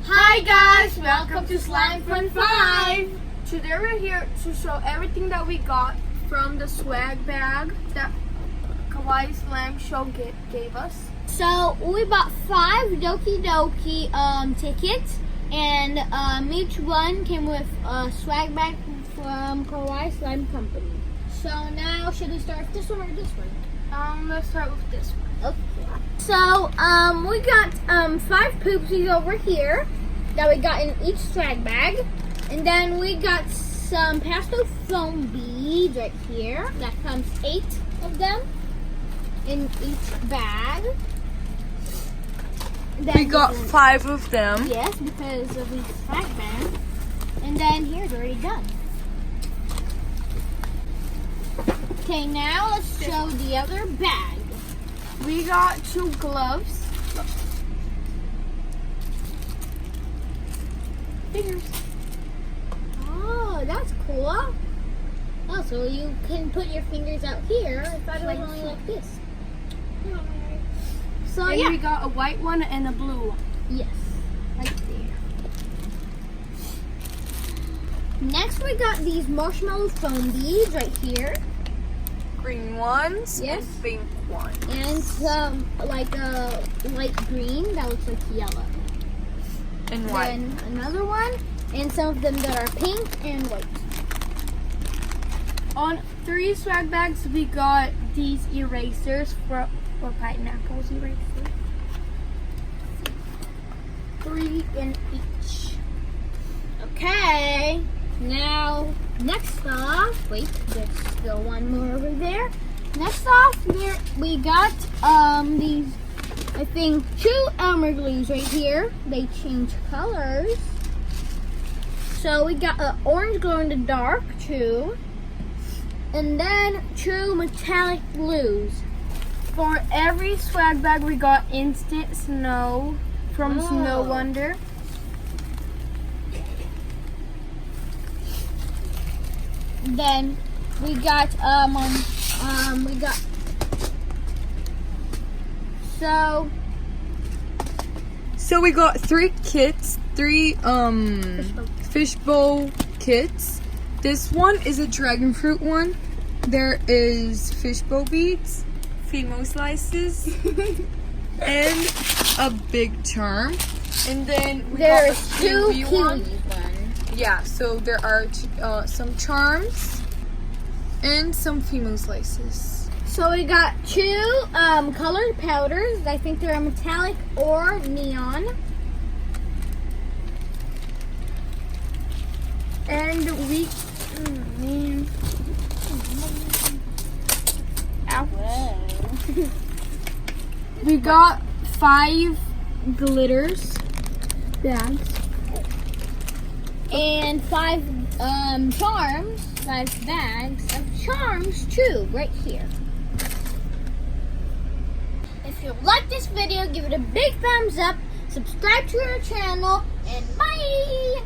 Hi guys, welcome to Slime Fun 5. Today we're here to show everything that we got from the swag bag that Kawaii Slime Show gave us. So we bought 5 Doki Doki tickets, and each one came with a swag bag from Kawaii Slime Company. So now, should we start with this one or this one? Let's start with this one. Okay. So we got 5 poopsies over here that we got in each swag bag, and then we got some pastel foam beads right here. That comes 8 of them in each bag. We got 5 of them. Yes, because of each swag bag. And then here's already done. Okay, now let's show the other bag. We got 2 gloves. Fingers. Oh, that's cool. Oh, so you can put your fingers out here. I thought it was only like this. So And yeah. we got a white one and a blue one. Yes, right there. Next we got these marshmallow foam beads right here. Green ones. Yes. And pink ones. And some like a light green that looks like yellow. And white. Then another one, and some of them that are pink and white. On 3 swag bags, we got these erasers for pineapples erasers. 3 in each. Okay. Now, next off, wait, there's still one more over there. Next off, we got these, I think, 2 Elmer glues right here. They change colors. So we got an orange glow in the dark, 2. And then 2 metallic glues. For every swag bag, we got instant snow from Snow Wonder. Then we got So we got 3 kits, 3 fishbowl kits. This one is a dragon fruit one. There is fishbowl beads, female slices, and a big charm. And then we got a there's 2 kiwi one. kiwis. Yeah, so there are some charms and some female slices. So we got 2 colored powders. I think they're metallic or neon. And we, we got 5 glitters bags. And 5 charms, 5 bags of charms too, right here. If you like this video, give it a big thumbs up, subscribe to our channel, and bye!